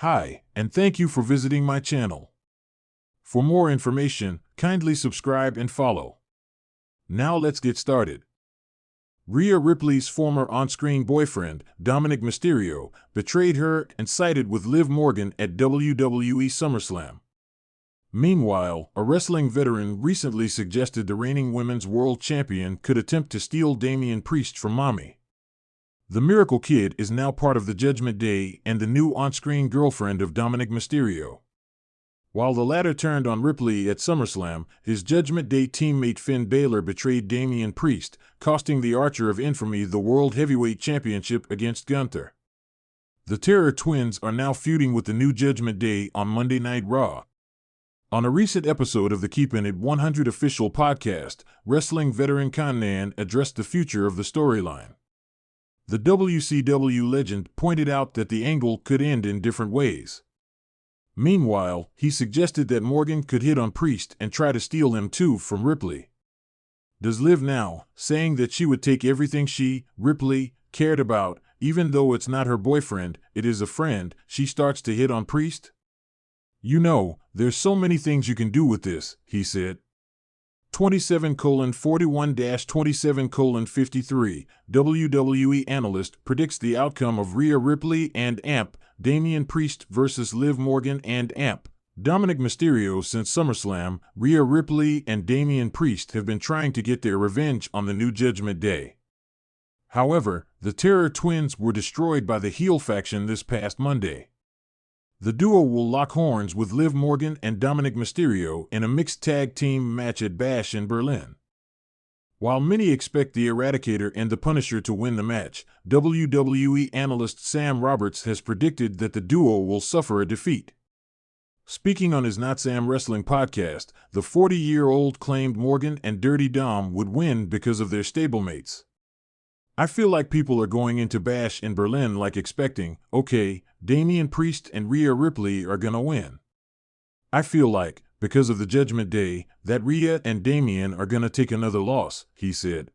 Hi, and thank you for visiting my channel. For more information, kindly subscribe and follow. Now let's get started. Rhea Ripley's former on-screen boyfriend, Dominic Mysterio, betrayed her and sided with Liv Morgan at WWE SummerSlam. Meanwhile, a wrestling veteran recently suggested the reigning women's world champion could attempt to steal Damian Priest from Mommy. The Miracle Kid is now part of the Judgment Day and the new on-screen girlfriend of Dominic Mysterio. While the latter turned on Ripley at SummerSlam, his Judgment Day teammate Finn Balor betrayed Damian Priest, costing the Archer of Infamy the World Heavyweight Championship against Gunther. The Terror Twins are now feuding with the new Judgment Day on Monday Night Raw. On a recent episode of the Keepin' It 100 official podcast, wrestling veteran Konnan addressed the future of the storyline. The WCW legend pointed out that the angle could end in different ways. Meanwhile, he suggested that Morgan could hit on Priest and try to steal him too from Ripley. Does Liv now, saying that she would take everything she, Ripley, cared about, even though it's not her boyfriend, it is a friend, she starts to hit on Priest? You know, there's so many things you can do with this, he said. 27:41-27:53, WWE analyst predicts the outcome of Rhea Ripley and AMP, Damian Priest versus Liv Morgan and AMP, Dominic Mysterio. Since SummerSlam, Rhea Ripley and Damian Priest have been trying to get their revenge on the new Judgment Day. However, the Terror Twins were destroyed by the heel faction this past Monday. The duo will lock horns with Liv Morgan and Dominic Mysterio in a mixed tag team match at Bash in Berlin. While many expect the Eradicator and the Punisher to win the match, WWE analyst Sam Roberts has predicted that the duo will suffer a defeat. Speaking on his Not Sam Wrestling podcast, the 40-year-old claimed Morgan and Dirty Dom would win because of their stablemates. I feel like people are going into Bash in Berlin like expecting, okay, Damian Priest and Rhea Ripley are gonna win. I feel like, because of the Judgment Day, that Rhea and Damian are gonna take another loss, he said.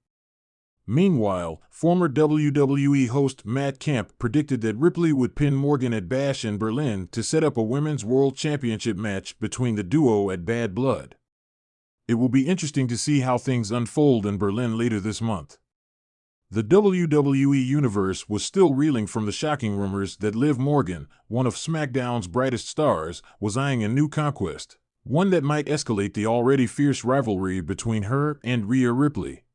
Meanwhile, former WWE host Matt Camp predicted that Ripley would pin Morgan at Bash in Berlin to set up a Women's World Championship match between the duo at Bad Blood. It will be interesting to see how things unfold in Berlin later this month. The WWE Universe was still reeling from the shocking rumors that Liv Morgan, one of SmackDown's brightest stars, was eyeing a new conquest, one that might escalate the already fierce rivalry between her and Rhea Ripley.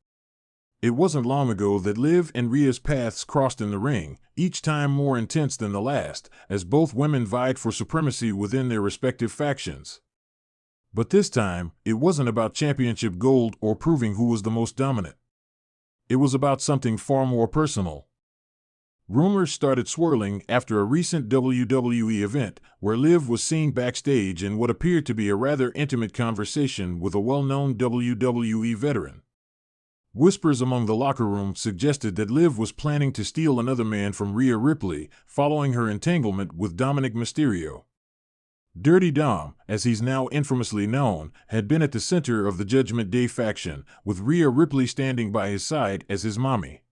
It wasn't long ago that Liv and Rhea's paths crossed in the ring, each time more intense than the last, as both women vied for supremacy within their respective factions. But this time, it wasn't about championship gold or proving who was the most dominant. It was about something far more personal. Rumors started swirling after a recent WWE event where Liv was seen backstage in what appeared to be a rather intimate conversation with a well-known WWE veteran. Whispers among the locker room suggested that Liv was planning to steal another man from Rhea Ripley following her entanglement with Dominic Mysterio. Dirty Dom, as he's now infamously known, had been at the center of the Judgment Day faction, with Rhea Ripley standing by his side as his mommy.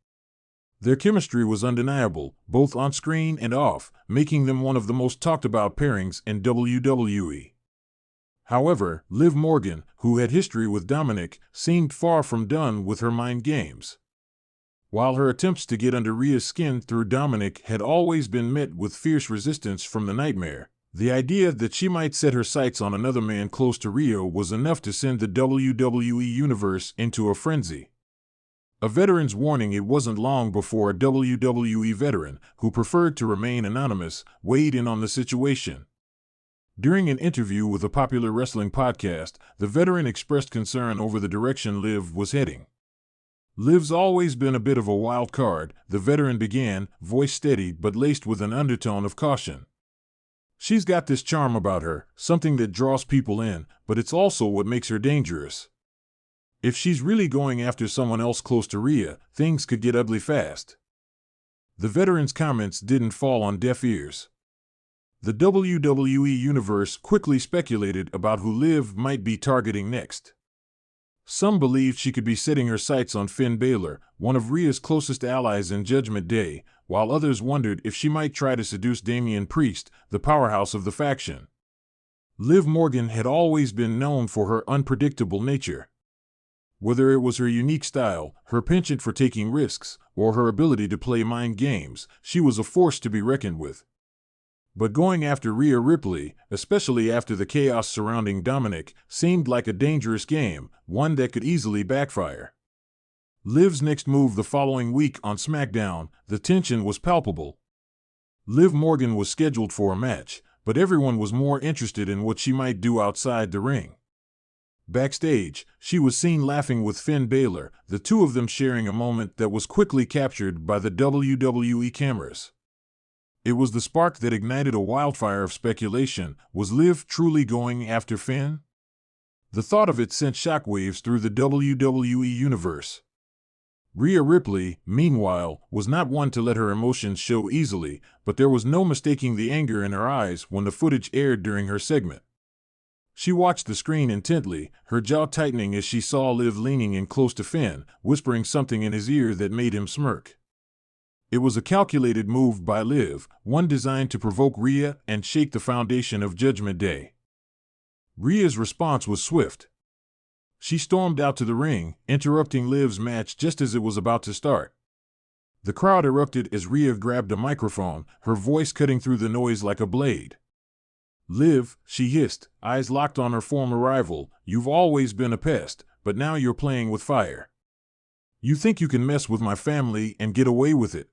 Their chemistry was undeniable, both on screen and off, making them one of the most talked about pairings in WWE. However, Liv Morgan, who had history with Dominic, seemed far from done with her mind games. While her attempts to get under Rhea's skin through Dominic had always been met with fierce resistance from the Nightmare, the idea that she might set her sights on another man close to Rhea was enough to send the WWE Universe into a frenzy. A veteran's warning. It wasn't long before a WWE veteran, who preferred to remain anonymous, weighed in on the situation. During an interview with a popular wrestling podcast, the veteran expressed concern over the direction Liv was heading. Liv's always been a bit of a wild card, the veteran began, voice steady but laced with an undertone of caution. She's got this charm about her, something that draws people in, but it's also what makes her dangerous. If she's really going after someone else close to Rhea, things could get ugly fast. The veteran's comments didn't fall on deaf ears. The WWE Universe quickly speculated about who Liv might be targeting next. Some believed she could be setting her sights on Finn Balor, one of Rhea's closest allies in Judgment Day, while others wondered if she might try to seduce Damian Priest, the powerhouse of the faction. Liv Morgan had always been known for her unpredictable nature. Whether it was her unique style, her penchant for taking risks, or her ability to play mind games, she was a force to be reckoned with. But going after Rhea Ripley, especially after the chaos surrounding Dominic, seemed like a dangerous game, one that could easily backfire. Liv's next move the following week on SmackDown, the tension was palpable. Liv Morgan was scheduled for a match, but everyone was more interested in what she might do outside the ring. Backstage, she was seen laughing with Finn Balor, the two of them sharing a moment that was quickly captured by the WWE cameras. It was the spark that ignited a wildfire of speculation. Was Liv truly going after Finn? The thought of it sent shockwaves through the WWE universe. Rhea Ripley, meanwhile, was not one to let her emotions show easily, but there was no mistaking the anger in her eyes when the footage aired during her segment. She watched the screen intently, her jaw tightening as she saw Liv leaning in close to Finn, whispering something in his ear that made him smirk. It was a calculated move by Liv, one designed to provoke Rhea and shake the foundation of Judgment Day. Rhea's response was swift. She stormed out to the ring, interrupting Liv's match just as it was about to start. The crowd erupted as Rhea grabbed a microphone, her voice cutting through the noise like a blade. "Liv," she hissed, eyes locked on her former rival, "you've always been a pest, but now you're playing with fire. You think you can mess with my family and get away with it?"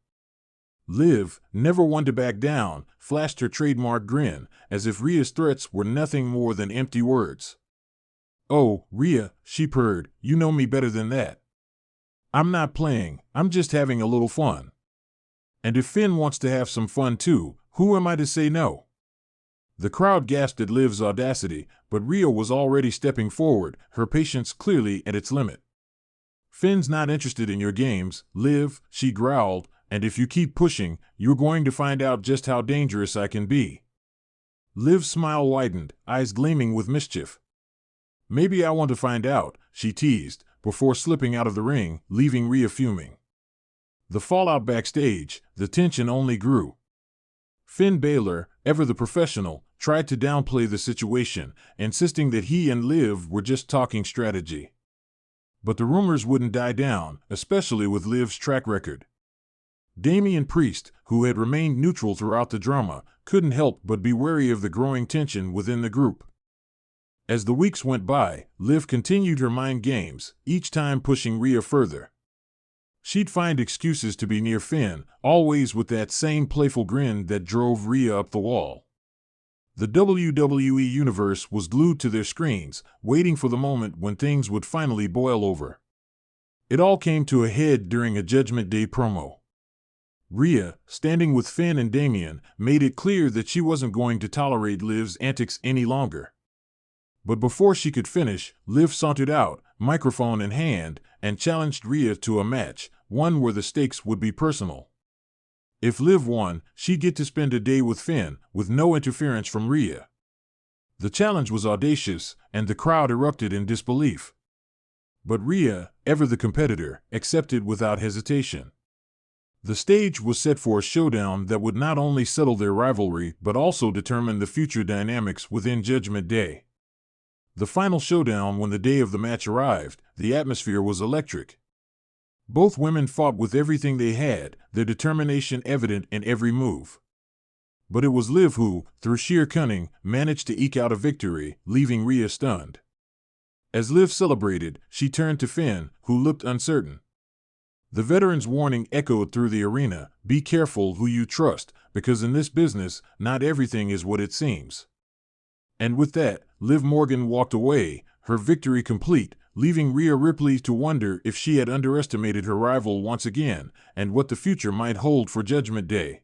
Liv, never one to back down, flashed her trademark grin, as if Rhea's threats were nothing more than empty words. "Oh, Rhea," she purred, "you know me better than that. I'm not playing, I'm just having a little fun. And if Finn wants to have some fun too, who am I to say no?" The crowd gasped at Liv's audacity, but Rhea was already stepping forward, her patience clearly at its limit. "Finn's not interested in your games, Liv," she growled, "and if you keep pushing, you're going to find out just how dangerous I can be." Liv's smile widened, eyes gleaming with mischief. "Maybe I want to find out," she teased, before slipping out of the ring, leaving Rhea fuming. The fallout backstage, the tension only grew. Finn Balor, ever the professional, tried to downplay the situation, insisting that he and Liv were just talking strategy. But the rumors wouldn't die down, especially with Liv's track record. Damian Priest, who had remained neutral throughout the drama, couldn't help but be wary of the growing tension within the group. As the weeks went by, Liv continued her mind games, each time pushing Rhea further. She'd find excuses to be near Finn, always with that same playful grin that drove Rhea up the wall. The WWE Universe was glued to their screens, waiting for the moment when things would finally boil over. It all came to a head during a Judgment Day promo. Rhea, standing with Finn and Damian, made it clear that she wasn't going to tolerate Liv's antics any longer. But before she could finish, Liv sauntered out, microphone in hand, and challenged Rhea to a match, one where the stakes would be personal. If Liv won, she'd get to spend a day with Finn, with no interference from Rhea. The challenge was audacious, and the crowd erupted in disbelief. But Rhea, ever the competitor, accepted without hesitation. The stage was set for a showdown that would not only settle their rivalry but also determine the future dynamics within Judgment Day. The final showdown, when the day of the match arrived, the atmosphere was electric. Both women fought with everything they had, their determination evident in every move. But it was Liv who, through sheer cunning, managed to eke out a victory, leaving Rhea stunned. As Liv celebrated, she turned to Finn, who looked uncertain. The veteran's warning echoed through the arena: be careful who you trust, because in this business, not everything is what it seems. And with that, Liv Morgan walked away, her victory complete, leaving Rhea Ripley to wonder if she had underestimated her rival once again, and what the future might hold for Judgment Day.